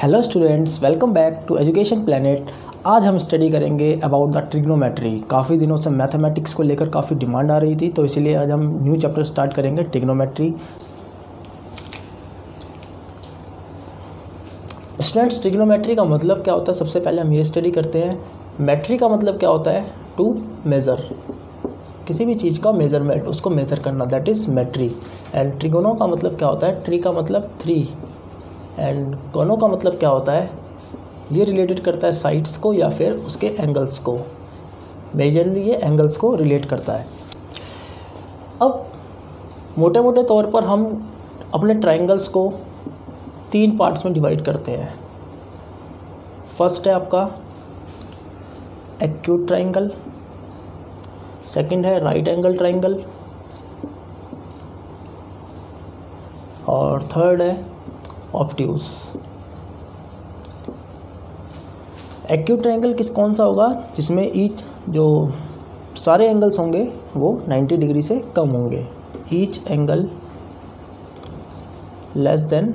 Hello students, welcome back to education planet. आज हम study करेंगे अबाउट द ट्रिग्नोमेट्री। काफ़ी दिनों से मैथमेटिक्स को लेकर काफ़ी डिमांड आ रही थी, तो इसीलिए आज हम न्यू चैप्टर स्टार्ट करेंगे, ट्रिग्नोमेट्री। स्टूडेंट्स, ट्रिग्नोमेट्री का मतलब क्या होता है, सबसे पहले हम ये स्टडी करते हैं। मेट्री का मतलब क्या होता है, टू मेज़र, किसी भी चीज़ का मेज़रमेंट, उसको मेज़र करना, दैट इज़ मेट्री। एंड ट्रिगोनो का मतलब क्या होता है, ट्री का मतलब थ्री, एंड गोनो का मतलब क्या होता है, ये रिलेटेड करता है साइड्स को या फिर उसके एंगल्स को। मेजरली ये एंगल्स को रिलेट करता है। अब मोटे मोटे तौर पर हम अपने ट्रायंगल्स को तीन पार्ट्स में डिवाइड करते हैं। फर्स्ट है आपका एक्यूट ट्रायंगल, सेकंड है राइट एंगल ट्रायंगल, और थर्ड है ऑब्ट्यूस। एक्यूट ट्रायंगल कौन सा होगा, जिसमें ईच जो सारे एंगल्स होंगे वो 90 डिग्री से कम होंगे, each angle less than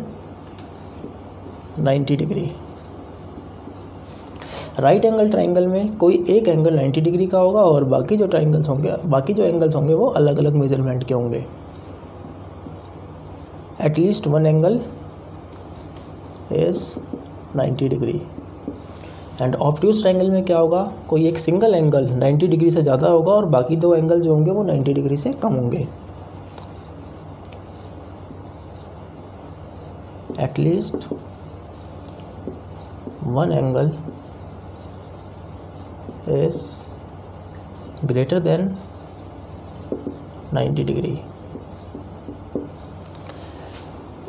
90 degree. Right angle triangle में कोई एक एंगल 90 डिग्री का होगा और बाकी जो एंगल्स होंगे वो अलग अलग मेजरमेंट के होंगे। At least one angle is 90 degree. And obtuse triangle में क्या होगा, कोई एक सिंगल एंगल 90 डिग्री से ज़्यादा होगा और बाकी दो एंगल जो होंगे वो 90 डिग्री से कम होंगे। At least one angle is greater than 90 degree.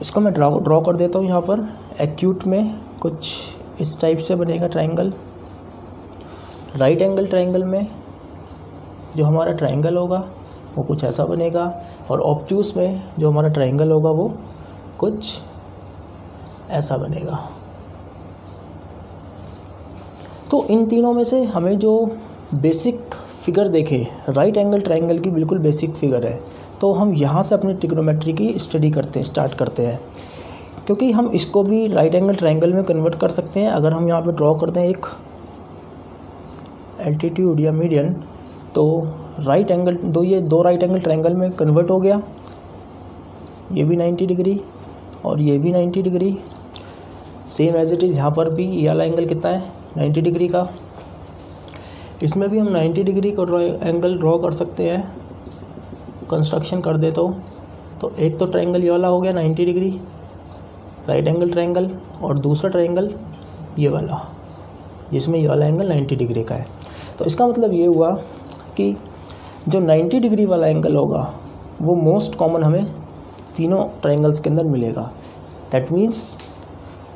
इसको मैं ड्रॉ कर देता हूँ यहाँ पर। एक्यूट में कुछ इस टाइप से बनेगा ट्रायंगल। राइट एंगल ट्रायंगल में जो हमारा ट्रायंगल होगा वो कुछ ऐसा बनेगा, और ऑब्ट्यूस में जो हमारा ट्रायंगल होगा वो कुछ ऐसा बनेगा। तो इन तीनों में से हमें जो बेसिक फिगर देखे, राइट एंगल ट्रायंगल की बिल्कुल बेसिक फिगर है, तो हम यहाँ से अपनी ट्रिग्नोमेट्री की स्टडी स्टार्ट करते हैं, क्योंकि हम इसको भी राइट एंगल ट्रायंगल में कन्वर्ट कर सकते हैं। अगर हम यहाँ पे ड्रॉ करते हैं एक एल्टीट्यूड या मीडियन, तो ये दो राइट एंगल ट्रायंगल में कन्वर्ट हो गया। ये भी 90 डिग्री और ये भी 90 degree, same as it is. यहाँ पर भी ये वाला एंगल कितना है, 90 डिग्री का। इसमें भी हम 90 डिग्री का एंगल ड्रॉ कर सकते हैं। कंस्ट्रक्शन कर देता हूँ, तो एक तो ट्रायंगल ये वाला हो गया 90 डिग्री राइट एंगल ट्रायंगल, और दूसरा ट्रायंगल ये वाला जिसमें ये वाला एंगल 90 डिग्री का है। तो इसका मतलब ये हुआ कि जो 90 डिग्री वाला एंगल होगा वो मोस्ट कॉमन हमें तीनों ट्रायंगल्स के अंदर मिलेगा। That means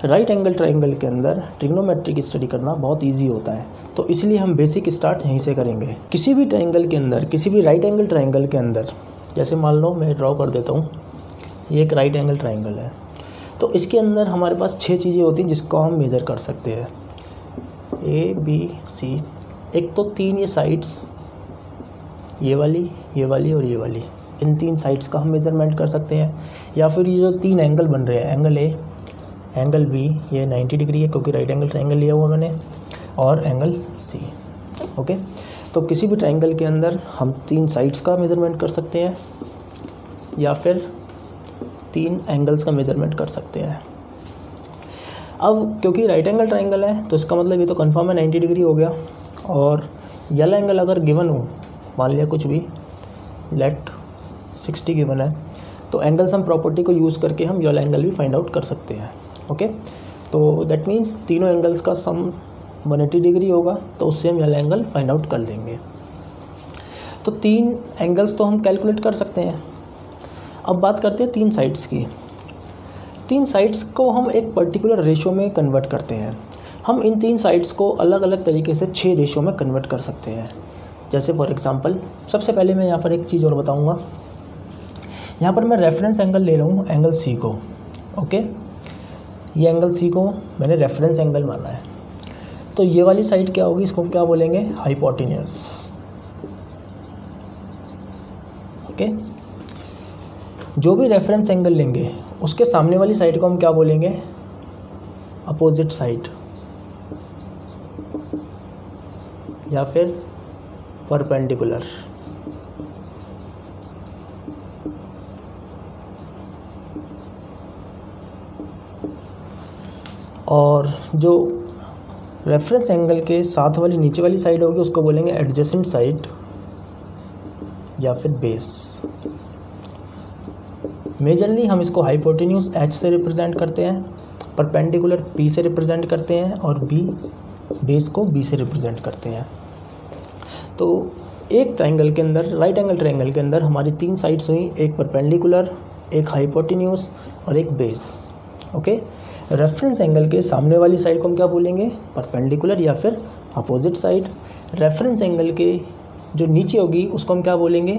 right angle triangle के अंदर ट्रिग्नोमेट्री की स्टडी करना बहुत ईजी होता है। तो इसलिए हम बेसिक स्टार्ट यहीं से करेंगे। किसी भी ट्रायंगल के अंदर, किसी भी राइट एंगल ट्रायंगल के अंदर, जैसे मान लो मैं ड्रॉ कर देता हूँ, ये एक राइट एंगल ट्रायंगल है, तो इसके अंदर हमारे पास 6 चीज़ें होती हैं जिसको हम मेज़र कर सकते हैं, ए बी सी। एक तो 3 ये साइड्स, ये वाली और ये वाली, इन 3 साइड्स का हम मेज़रमेंट कर सकते हैं। या फिर ये जो 3 एंगल बन रहे हैं, एंगल ए, एंगल बी, ये 90 डिग्री है क्योंकि राइट एंगल ट्रायंगल लिया हुआ मैंने, और एंगल सी। ओके, तो किसी भी ट्रायंगल के अंदर हम 3 साइड्स का मेज़रमेंट कर सकते हैं या फिर 3 एंगल्स का मेज़रमेंट कर सकते हैं। अब क्योंकि राइट एंगल ट्रायंगल है तो इसका मतलब ये तो कंफर्म है 90 डिग्री हो गया। और येलो एंगल अगर गिवन हो, मान लिया कुछ भी, लेट 60 गिवन है, तो एंगल सम प्रॉपर्टी को यूज़ करके हम येलो एंगल भी फाइंड आउट कर सकते हैं। ओके, तो दैट मीन्स तीनों एंगल्स का सम 180 डिग्री होगा, तो उससे हम येलो एंगल फाइंड आउट कर देंगे। तो 3 एंगल्स तो हम कैलकुलेट कर सकते हैं। अब बात करते हैं 3 साइड्स की। 3 साइड्स को हम एक पर्टिकुलर रेशो में कन्वर्ट करते हैं। हम इन 3 साइड्स को अलग अलग तरीके से 6 रेशो में कन्वर्ट कर सकते हैं। जैसे फॉर एग्जांपल, सबसे पहले मैं यहाँ पर एक चीज़ और बताऊँगा। यहाँ पर मैं रेफरेंस एंगल ले रहा हूँ, एंगल सी को। ओके, ये एंगल सी को मैंने रेफरेंस एंगल माना है। तो ये वाली साइड क्या होगी, इसको क्या बोलेंगे, हाइपोटेन्यूस। ओके, जो भी रेफरेंस एंगल लेंगे उसके सामने वाली साइड को हम क्या बोलेंगे, अपोजिट साइड या फिर परपेंडिकुलर। और जो रेफरेंस एंगल के साथ वाली नीचे वाली साइड होगी उसको बोलेंगे एडजेसेंट साइड या फिर बेस। मेजरली हम इसको हाइपोटेन्यूज H से रिप्रेजेंट करते हैं, परपेंडिकुलर P से रिप्रेजेंट करते हैं और बेस को B से रिप्रेजेंट करते हैं। तो एक ट्रायंगल के अंदर, राइट एंगल ट्रायंगल के अंदर हमारी 3 साइड्स हुई, एक परपेंडिकुलर, एक हाइपोटेन्यूज और एक बेस। ओके, रेफरेंस एंगल के सामने वाली साइड को हम क्या बोलेंगे? परपेंडिकुलर या फिर अपोजिट साइड। रेफरेंस एंगल के जो नीचे होगी उसको हम क्या बोलेंगे?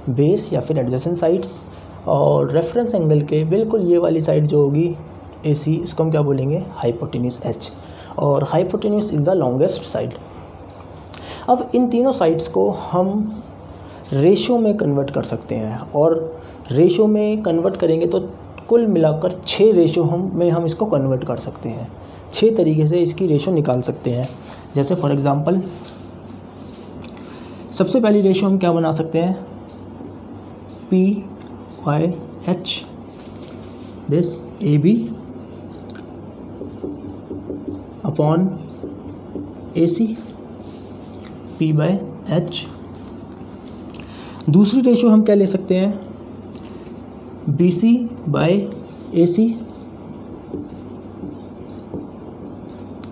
बेस या फिर एडजेसेंट साइड्स। और रेफरेंस एंगल के बिल्कुल ये वाली साइड जो होगी AC, इसको हम क्या बोलेंगे? Hypotenuse H। और hypotenuse is the longest side. अब इन तीनों साइड्स को हम रेशो में कन्वर्ट कर सकते हैं, और रेशो में कन्वर्ट करेंगे तो कुल मिलाकर 6 रेशो में हम इसको कन्वर्ट कर सकते हैं। 6 तरीके से इसकी रेशो निकाल सकते हैं। जैसे फॉर एग्ज़ाम्पल सबसे पहली रेशो हम क्या बना सकते हैं? P/H, this AB upon AC, P/H। दूसरी रेशो हम क्या ले सकते हैं? BC/AC,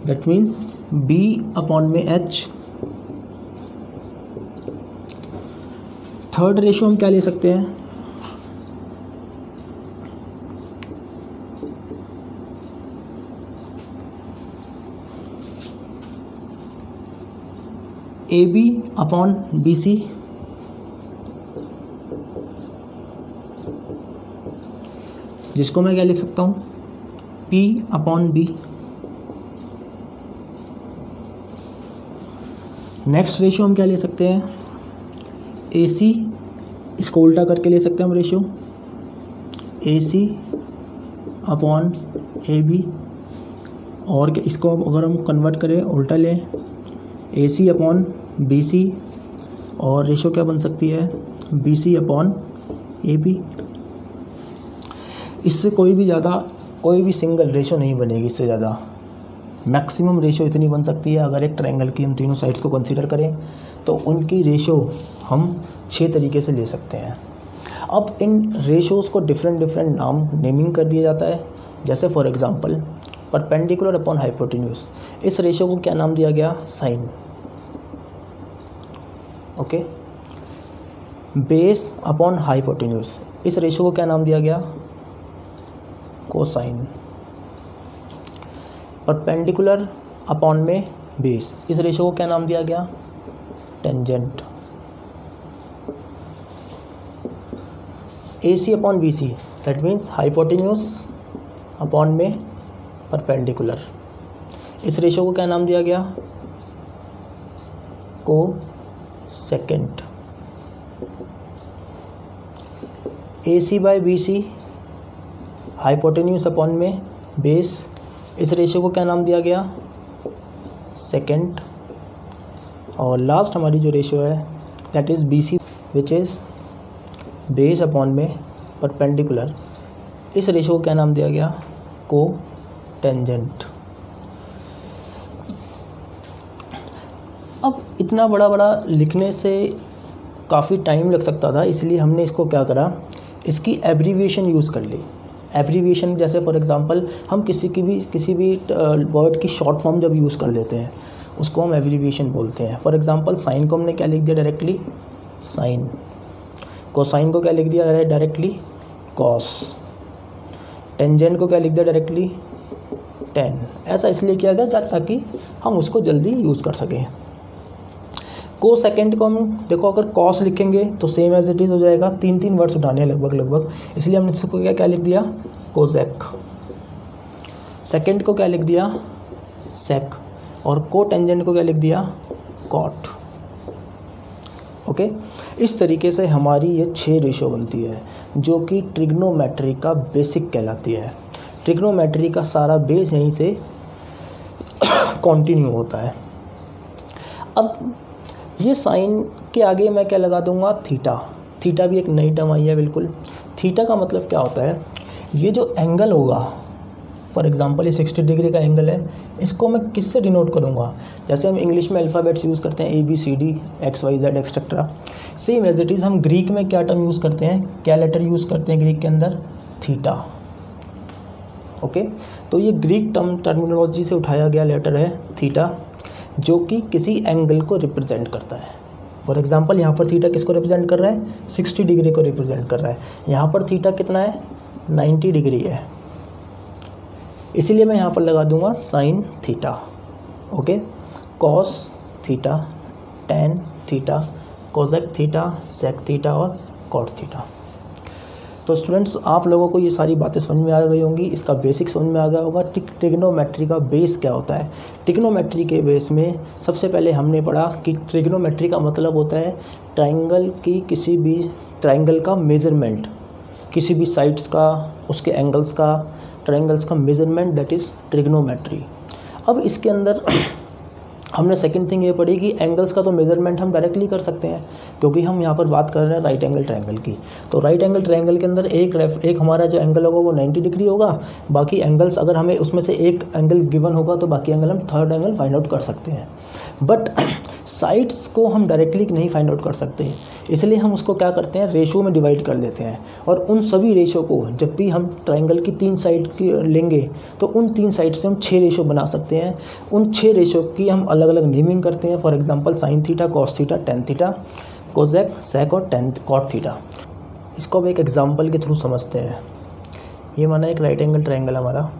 that means B upon में H। थर्ड रेशो हम क्या ले सकते हैं? AB अपॉन BC, जिसको मैं क्या लिख सकता हूँ? P upon B। Next ratio हम क्या ले सकते हैं? AC, इसको उल्टा करके ले सकते हैं हम रेशो, AC अपॉन AB। और इसको अगर हम कन्वर्ट करें, उल्टा लें, AC अपॉन BC, और रेशो क्या बन सकती है? BC upon AB। इससे कोई भी सिंगल रेशो नहीं बनेगी। इससे ज़्यादा मैक्सिमम रेशो इतनी बन सकती है। अगर एक ट्रायंगल की हम तीनों साइड्स को कंसीडर करें तो उनकी रेशो हम 6 तरीके से ले सकते हैं। अब इन रेशोज़ को डिफरेंट नेमिंग कर दिया जाता है। जैसे for example perpendicular upon hypotenuse, इस रेशो को क्या नाम दिया गया? Sine. Okay. Base upon hypotenuse, इस रेशो को क्या नाम दिया गया? कोसाइन। परपेंडिकुलर अपॉन में बेस, इस रेशो को क्या नाम दिया गया? Tangent. AC upon BC, that means hypotenuse upon में परपेंडिकुलर, इस रेशो को क्या नाम दिया गया? कोसेकेंट। AC/BC, हाइपोटेन्यूज अपॉन में बेस, इस रेशो को क्या नाम दिया गया? सेकेंड। और लास्ट हमारी जो रेशो है that is BC, which is base upon में परपेंडिकुलर, इस रेशो को क्या नाम दिया गया? कोटेंजेंट। अब इतना बड़ा लिखने से काफ़ी टाइम लग सकता था, इसलिए हमने इसको क्या करा, इसकी एब्रीविएशन यूज़ कर ली। एब्रीविएशन जैसे फॉर एग्जांपल हम किसी भी वर्ड की शॉर्ट फॉर्म जब यूज़ कर लेते हैं उसको हम एब्रीविएशन बोलते हैं। फॉर एग्जांपल साइन को हमने क्या लिख दिया? Directly sign. कोसाइन को क्या लिख दिया? Directly cos. टेंजेंट को क्या लिख दिया? Directly ten. ऐसा इसलिए किया गया ताकि हम उसको जल्दी यूज़ कर सकें। कोसेकेंड को हम देखो, अगर कॉस लिखेंगे तो सेम एज इट इज़ हो जाएगा, 3 वर्ड्स उठाने हैं लगभग, इसलिए हमने इसको क्या लिख दिया? कोजेक। सेकेंड को क्या लिख दिया? सेक। और को टेंजेंट को क्या लिख दिया? कॉट। ओके। इस तरीके से हमारी ये 6 रेशो बनती है जो कि ट्रिग्नोमेट्री का बेसिक कहलाती है। ट्रिग्नोमेट्री का सारा बेस यहीं से कंटिन्यू होता है। अब ये साइन के आगे मैं क्या लगा दूंगा, थीटा। थीटा भी एक नई टर्म आई है बिल्कुल। थीटा का मतलब क्या होता है, ये जो एंगल होगा, फॉर एग्जांपल ये 60 डिग्री का एंगल है, इसको मैं किससे डिनोट करूँगा, जैसे हम इंग्लिश में अल्फ़ाबेट्स यूज़ करते हैं ABCD XYZ etcetera, same as it is हम ग्रीक में क्या टर्म यूज़ करते हैं, क्या लेटर यूज़ करते हैं ग्रीक के अंदर, थीटा। ओके, तो ये ग्रीक टर्मिनोलॉजी से उठाया गया लेटर है थीटा, जो कि किसी एंगल को रिप्रेजेंट करता है। फॉर एग्जांपल यहाँ पर थीटा किसको रिप्रेजेंट कर रहा है, 60 डिग्री को रिप्रेजेंट कर रहा है। यहाँ पर थीटा कितना है, 90 डिग्री है, इसीलिए मैं यहाँ पर लगा दूंगा sine theta. Okay, cos theta, tan theta, cosec theta, sec theta और कॉट थीटा। तो स्टूडेंट्स, आप लोगों को ये सारी बातें समझ में आ गई होंगी, इसका बेसिक समझ में आ गया होगा। ट्रिग्नोमेट्री का बेस क्या होता है। ट्रिग्नोमेट्री के बेस में सबसे पहले हमने पढ़ा कि ट्रिग्नोमेट्री का मतलब होता है ट्राइंगल की किसी भी ट्राइंगल का मेजरमेंट, किसी भी साइड्स का, उसके एंगल्स का, ट्राइंगल्स का मेजरमेंट, दैट इज़ ट्रिग्नोमेट्री। अब इसके अंदर हमने सेकंड थिंग ये पढ़ी कि एंगल्स का तो मेजरमेंट हम डायरेक्टली कर सकते हैं, क्योंकि हम यहाँ पर बात कर रहे हैं राइट एंगल ट्रायंगल की। तो राइट एंगल ट्रायंगल के अंदर एक हमारा जो एंगल होगा वो 90 डिग्री होगा, बाकी एंगल्स अगर हमें उसमें से एक एंगल गिवन होगा तो बाकी एंगल हम थर्ड एंगल फाइंड आउट कर सकते हैं। बट साइड्स को हम डायरेक्टली नहीं फाइंड आउट कर सकते, इसलिए हम उसको क्या करते हैं, रेशो में डिवाइड कर देते हैं। और उन सभी रेशो को जब भी हम ट्राइंगल की 3 साइड की लेंगे तो उन 3 साइड से हम 6 रेशो बना सकते हैं। उन 6 रेशो की हम अलग अलग नेमिंग करते हैं। For example sine theta, cos theta, tan theta, cosec, sec और कॉट थीटा। इसको अब एक एग्जांपल के थ्रू समझते हैं। ये माना एक राइट एंगल ट्राइंगल हमारा,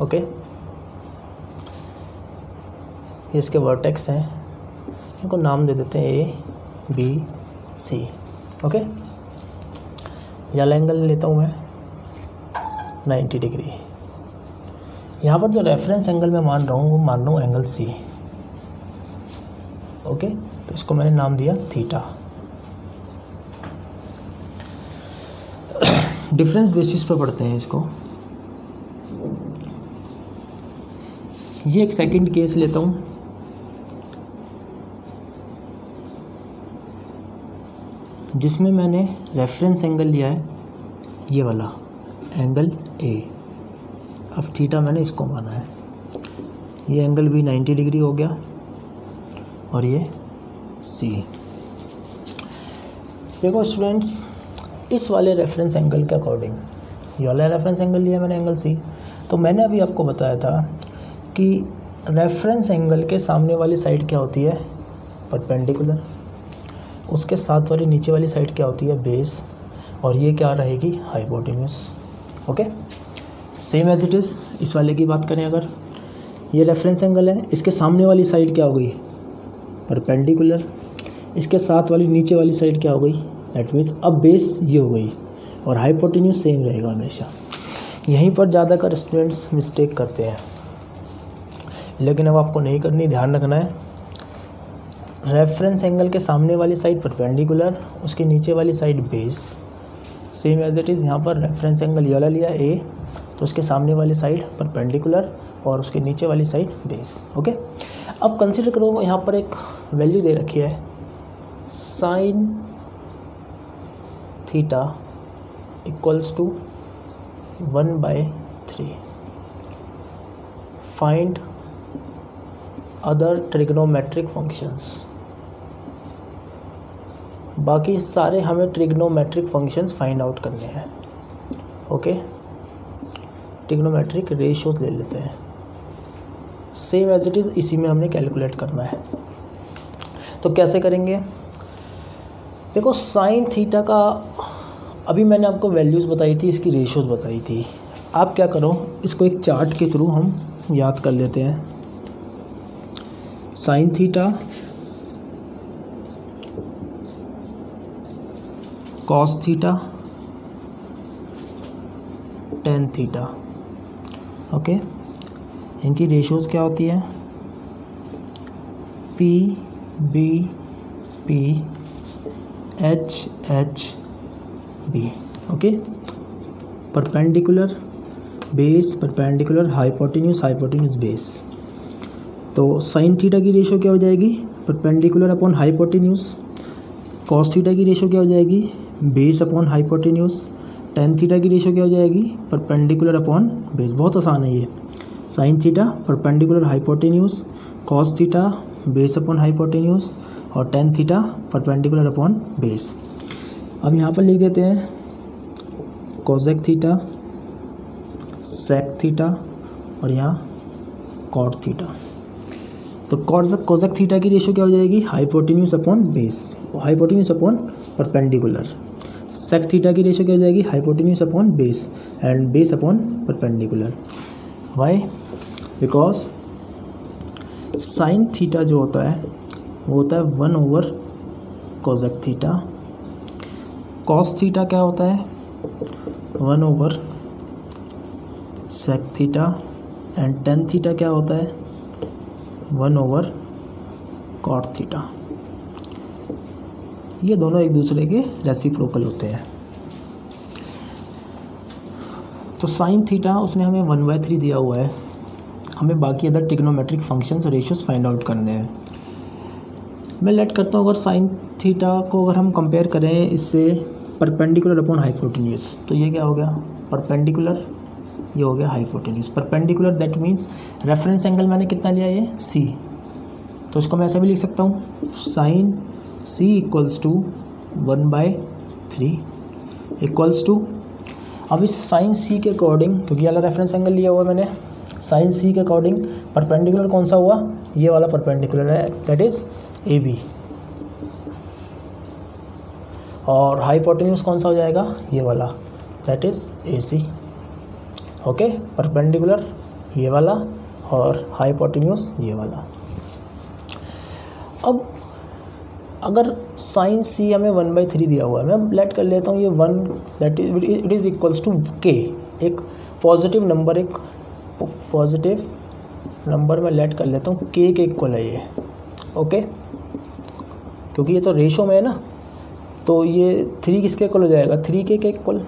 ओके, ये इसके वर्टेक्स हैं, इनको नाम दे देते हैं ABC, ओके। वाला एंगल लेता हूँ मैं 90 डिग्री। यहाँ पर जो रेफरेंस एंगल मैं मान रहा हूँ वो मान रहा हूँ एंगल C, ओके। तो इसको मैंने नाम दिया थीटा। डिफरेंस बेसिस पर पढ़ते हैं इसको। ये एक सेकंड केस लेता हूँ, जिसमें मैंने रेफरेंस एंगल लिया है ये वाला एंगल A। अब थीटा मैंने इसको माना है, ये एंगल भी 90 डिग्री हो गया और ये C। देखो स्टूडेंट्स, इस वाले रेफरेंस एंगल के अकॉर्डिंग, ये वाला रेफरेंस एंगल लिया मैंने एंगल C। तो मैंने अभी आपको बताया था कि रेफरेंस एंगल के सामने वाली साइड क्या होती है, परपेंडिकुलर, उसके साथ वाली नीचे वाली साइड क्या होती है, बेस, और ये क्या रहेगी, hypotenuse. Okay, same as it is इस वाले की बात करें, अगर ये रेफरेंस एंगल है, इसके सामने वाली साइड क्या हो गई, परपेंडिकुलर, इसके साथ वाली नीचे वाली साइड क्या हो गई, दैट मीन्स अब बेस ये हो गई, और हाइपोटेन्यूस सेम रहेगा हमेशा। यहीं पर ज़्यादातर स्टूडेंट्स मिस्टेक करते हैं, लेकिन अब आपको नहीं करनी, ध्यान रखना है। रेफरेंस एंगल के सामने वाली साइड परपेंडिकुलर, उसके नीचे वाली side base, same as it is. यहाँ पर रेफरेंस एंगल ये वाला लिया A, तो उसके सामने वाली साइड परपेंडिकुलर और उसके नीचे वाली साइड बेस। ओके, अब कंसिडर करो यहाँ पर एक वैल्यू दे रखी है sine theta equals to 1/3। Find other trigonometric functions. बाकी सारे हमें ट्रिग्नोमेट्रिक फंक्शंस फाइंड आउट करने हैं। ओके, ट्रिग्नोमेट्रिक रेशियो ले लेते हैं, सेम एज इट इज़ इसी में हमने कैलकुलेट करना है। तो कैसे करेंगे, देखो साइन थीटा का अभी मैंने आपको वैल्यूज़ बताई थी, इसकी रेशियोज बताई थी। आप क्या करो, इसको एक चार्ट के थ्रू हम याद कर लेते हैं। Sign theta, cos theta, tan theta. Okay, इनकी रेशियोज क्या होती है, P B P H H B। Okay, perpendicular base, perpendicular hypotenuse, hypotenuse base. तो साइन थीटा की रेशो क्या हो जाएगी, perpendicular upon hypotenuse. Cos theta की रेशो क्या हो जाएगी, base upon hypotenuse. Tan theta की रेशो क्या हो जाएगी, परपेंडिकुलर अपॉन बेस। बहुत आसान है ये। Sine theta perpendicular hypotenuse, cos theta base upon hypotenuse, और tan theta perpendicular upon base. अब यहाँ पर लिख देते हैं कोसेक थीटा, सेक थीटा, और यहाँ कॉट थीटा। तो कोसेक थीटा की रेशो क्या हो जाएगी, hypotenuse upon base, hypotenuse upon perpendicular. Sec theta की रेशो क्या हो जाएगी, hypotenuse upon base and base upon perpendicular. Why, because sine theta जो होता है वो होता है 1/, कोसेक थीटा। कॉस थीटा क्या होता है, 1/, sec theta. And tan theta क्या होता है, 1/, कॉट थीटा। ये दोनों एक दूसरे के रेसिप्रोकल होते हैं। तो साइन थीटा उसने हमें 1/3 दिया हुआ है, हमें बाकी other trigonometric functions ratios find out करने हैं। मैं लेट करता हूँ, अगर साइन थीटा को अगर हम कंपेयर करें इससे परपेंडिकुलर अपॉन हाइपोटेन्यूज, तो ये क्या हो गया, परपेंडिकुलर, ये हो गया hypotenuse. Perpendicular that means reference angle मैंने कितना लिया, ये सी, तो इसको मैं ऐसे भी लिख सकता हूँ, sine C equals to 1/3 equals to. अब इस साइन सी के अकॉर्डिंग, क्योंकि वाला रेफरेंस एंगल लिया हुआ मैंने, साइन सी के अकॉर्डिंग परपेंडिकुलर कौन सा हुआ, ये वाला परपेंडिकुलर है, दैट इज ए बी। और हाइपोटेन्यूज कौन सा हो जाएगा, ये वाला, that is A C. Okay, perpendicular ये वाला और हाइपोटेन्यूज ये वाला। अब अगर साइन सी हमें 1/3 दिया हुआ है, मैं लेट कर लेता हूँ ये 1, that it is equals to k, एक पॉजिटिव नंबर, एक पॉजिटिव नंबर मैं लेट कर लेता हूँ, के इक्वल है ये। ओके, क्योंकि ये तो रेशो में है ना, तो ये 3 किसके इक्वल हो जाएगा, 3 के इक्वल।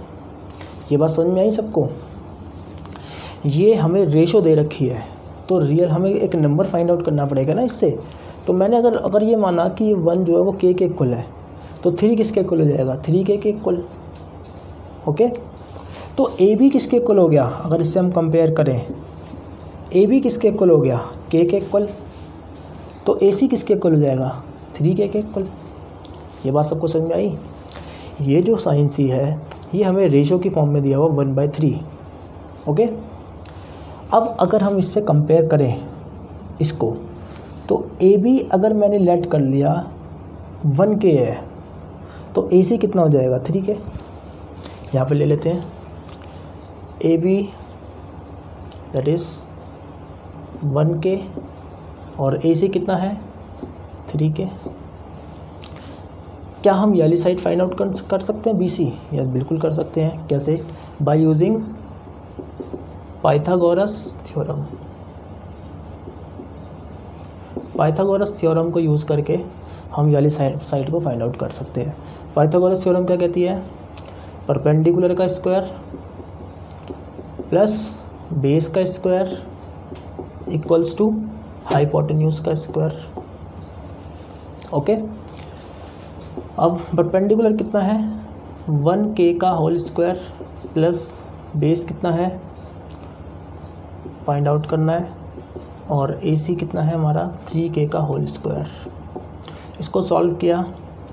ये बात समझ में आई सबको। ये हमें रेशो दे रखी है, तो रियल हमें एक नंबर फाइंड आउट करना पड़ेगा ना इससे। तो मैंने अगर ये माना कि ये 1 जो है वो के इक्वल है, तो 3 किसके इक्वल हो जाएगा, 3 के इक्वल। ओके, तो ए बी किसके इक्वल हो गया, अगर इससे हम कंपेयर करें, ए बी किसके इक्वल हो गया, के इक्वल। तो ए सी किसके इक्वल हो जाएगा, 3 के इक्वल। ये बात सबको समझ में आई। ये जो साइन सी है ये हमें रेशो की फॉर्म में दिया हुआ 1/3। ओके, अब अगर हम इससे कंपेयर करें इसको, तो ए बी अगर मैंने लेट कर लिया 1 के है, तो ए सी कितना हो जाएगा, 3 के। यहाँ पे ले लेते हैं ए बी दैट इज़ 1 के, और ए सी कितना है, 3 के। क्या हम ये वाली साइड फाइंड आउट कर सकते हैं, बी सी? यस, बिल्कुल कर सकते हैं। कैसे, by using Pythagoras theorem. Pythagoras theorem को यूज़ करके हम ये वाली साइड को फाइंड आउट कर सकते हैं। पाइथागोरस थ्योरम क्या कहती है, परपेंडिकुलर का स्क्वायर प्लस बेस का स्क्वायर इक्वल्स टू हाइपोटेन्यूज का स्क्वायर। ओके, अब परपेंडिकुलर कितना है, 1k का होल स्क्वायर प्लस बेस कितना है, फाइंड आउट करना है, और AC कितना है हमारा, 3k का होल स्क्वायर। इसको सॉल्व किया,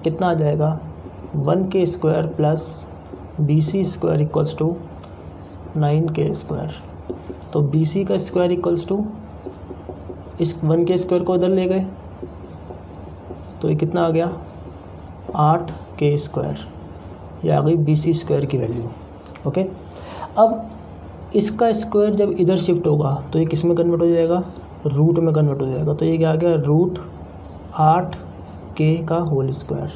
कितना आ जाएगा, 1k square plus BC square equals to 9k square. तो BC का स्क्वायर इक्वल्स टू, इस 1k स्क्वायर को इधर ले गए तो ये कितना आ गया, 8k स्क्वायर। ये आ गई BC स्क्वायर की वैल्यू। ओके, अब इसका स्क्वायर जब इधर शिफ्ट होगा तो ये किस में कन्वर्ट हो जाएगा, रूट में कन्वर्ट हो जाएगा। तो ये क्या आ गया, √8k का होल स्क्वायर।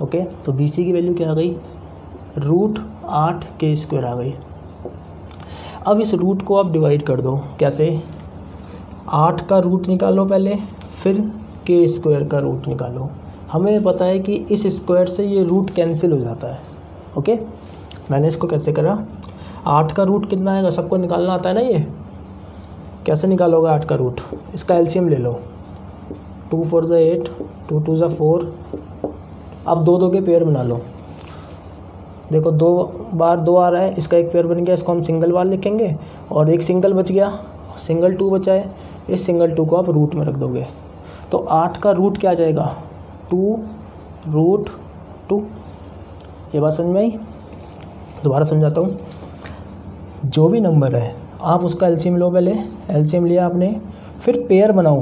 ओके, तो BC की वैल्यू क्या आ गई, √8k स्क्वायर आ गई। अब इस रूट को आप डिवाइड कर दो, कैसे, 8 का रूट निकालो पहले, फिर k स्क्वायर का रूट निकालो। हमें पता है कि इस स्क्वायर से ये रूट कैंसिल हो जाता है। ओके, मैंने इसको कैसे करा, 8 का रूट कितना आएगा, सबको निकालना आता है ना, ये कैसे निकालोगे 8 का रूट? इसका एलसीएम ले लो, 2 4 ज़ा 8, 2 2 ज़ा 4। अब 2 2 के पेयर बना लो। देखो 2 बार 2 आ रहा है, इसका एक पेयर बन गया, इसको हम सिंगल बार लिखेंगे और एक सिंगल बच गया, सिंगल 2 बचा है, इस सिंगल 2 को आप रूट में रख दोगे तो 8 का रूट क्या आ जाएगा? 2 रूट 2। ये बात समझ में आई? दोबारा समझाता हूँ। जो भी नंबर है आप उसका एलसीएम लो, पहले एलसीएम लिया आपने, फिर पेयर बनाओ,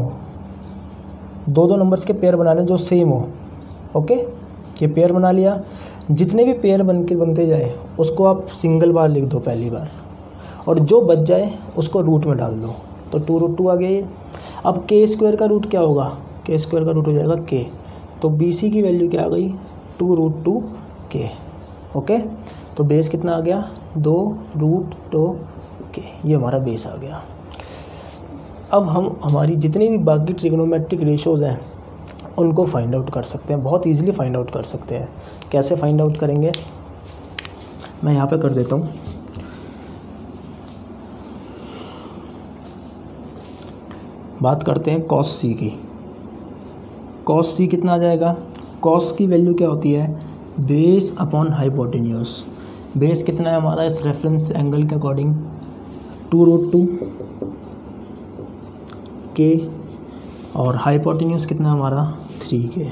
2 2 नंबर्स के पेयर बनाने जो सेम हो। ओके, ये पेयर बना लिया, जितने भी पेयर बनते जाए उसको आप सिंगल बार लिख दो पहली बार, और जो बच जाए उसको रूट में डाल दो, तो 2 रूट 2 आ गई। अब के स्क्वायर का रूट क्या होगा? के स्क्वायर का रूट हो जाएगा के, तो बी सी की वैल्यू क्या आ गई? 2 रूट 2 के। ओके, तो बेस कितना आ गया? 2 रूट 2 के, ये हमारा बेस आ गया। अब हम हमारी जितनी भी बाकी ट्रिग्नोमेट्रिक रेशोज़ हैं उनको फाइंड आउट कर सकते हैं, बहुत इजीली फाइंड आउट कर सकते हैं। कैसे फाइंड आउट करेंगे मैं यहाँ पे कर देता हूँ। बात करते हैं कॉस सी की। कॉस सी कितना आ जाएगा? कॉस की वैल्यू क्या होती है? Base upon hypotenuse. बेस कितना है हमारा इस रेफरेंस एंगल के अकॉर्डिंग? 2 रूट 2 के, और हाइपोटेन्यूज कितना हमारा? 3 के।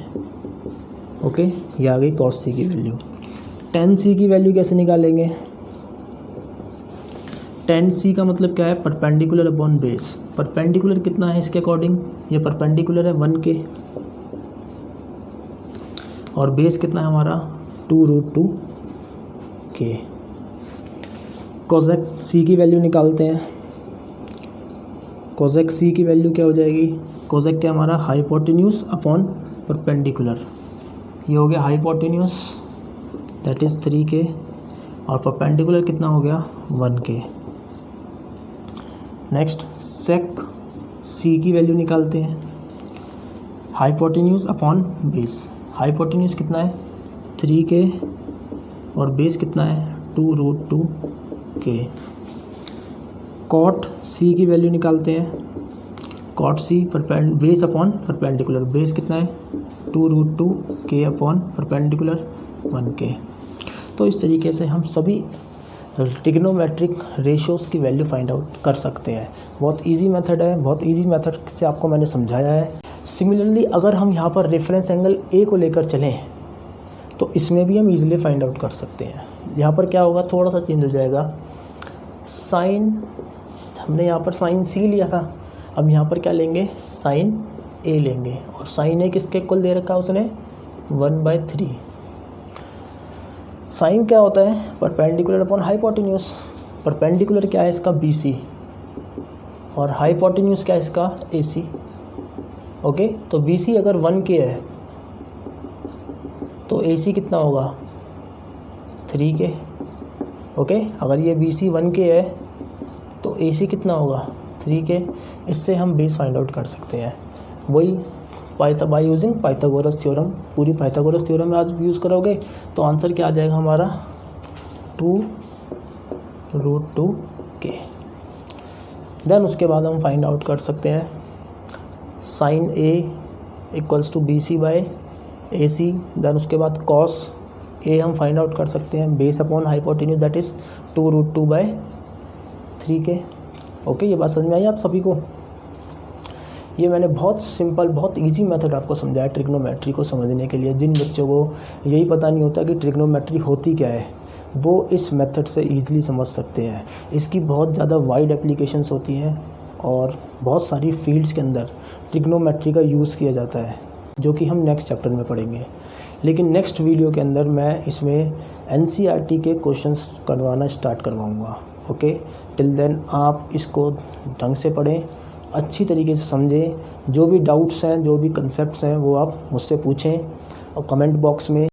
ओके, ये आ गई कॉस सी की वैल्यू। टेन सी की वैल्यू कैसे निकालेंगे? टेन सी का मतलब क्या है? Perpendicular upon base. परपेंडिकुलर कितना है इसके अकॉर्डिंग? ये परपेंडिकुलर है 1 के, और बेस कितना है हमारा? 2 रूट 2 के। कोसेक सी की वैल्यू निकालते हैं। कोसेक सी की वैल्यू क्या हो जाएगी? कोसेक क्या हमारा? Hypotenuse upon perpendicular. ये हो गया हाइपोटेन्यूज, दैट इज़ 3 के, और परपेंडिकुलर कितना हो गया? 1 के। नेक्स्ट सेक सी की वैल्यू निकालते हैं। Hypotenuse upon base. हाइपोटेन्यूज कितना है? 3 के, और बेस कितना है? 2 रूट 2 के। कॉट सी की वैल्यू निकालते हैं। Cot C base upon perpendicular. Base कितना है? 2 रूट 2 के अपॉन परपेंडिकुलर 1 के। तो इस तरीके से हम सभी ट्रिग्नोमेट्रिक रेशियोज़ की वैल्यू फाइंड आउट कर सकते हैं। बहुत इजी मेथड है, बहुत इजी मेथड से आपको मैंने समझाया है। सिमिलरली अगर हम यहाँ पर रेफरेंस एंगल ए को लेकर चलें तो इसमें भी हम इजीली फाइंड आउट कर सकते हैं। यहाँ पर क्या होगा? थोड़ा सा चेंज हो जाएगा। साइन, हमने यहाँ पर साइन सी लिया था, अब यहाँ पर क्या लेंगे? साइन ए लेंगे, और साइन ए किसके इक्वल दे रखा है उसने? 1/3। साइन क्या होता है? Perpendicular upon hypotenuse. परपेंडिकुलर क्या है इसका? BC, और हाइपोटेन्यूज क्या है इसका? AC। ओके, तो BC अगर 1 के है तो AC कितना होगा? 3 के। ओके, अगर ये BC 1 के है तो AC कितना होगा? 3 के। इससे हम बेस फाइंड आउट कर सकते हैं, वही बाय यूजिंग पाइथागोरस थ्योरम। पूरी पाइथागोरस थ्योरम में आज यूज़ करोगे तो आंसर क्या आ जाएगा हमारा? 2 रूट 2 के। देन उसके बाद हम फाइंड आउट कर सकते हैं sine A equals to BC by AC। Then उसके बाद कॉस A हम फाइंड आउट कर सकते हैं, base upon hypotenuse, that is 2 root 2/3 k. Okay, ये बात समझ में आई आप सभी को? ये मैंने बहुत सिंपल, बहुत इजी मेथड आपको समझाया ट्रिग्नोमेट्री को समझने के लिए। जिन बच्चों को यही पता नहीं होता कि ट्रिग्नोमेट्री होती क्या है, वो इस मेथड से इजीली समझ सकते हैं। इसकी बहुत ज़्यादा वाइड एप्लीकेशंस होती हैं और बहुत सारी फील्ड्स के अंदर ट्रिग्नोमेट्री का यूज़ किया जाता है, जो कि हम नेक्स्ट चैप्टर में पढ़ेंगे। लेकिन नेक्स्ट वीडियो के अंदर मैं इसमें NCERT के क्वेश्चंस करवाना स्टार्ट करवाऊँगा। ओके, टिल देन आप इसको ढंग से पढ़ें, अच्छी तरीके से समझें। जो भी डाउट्स हैं, जो भी कंसेप्ट्स हैं, वो आप मुझसे पूछें और कमेंट बॉक्स में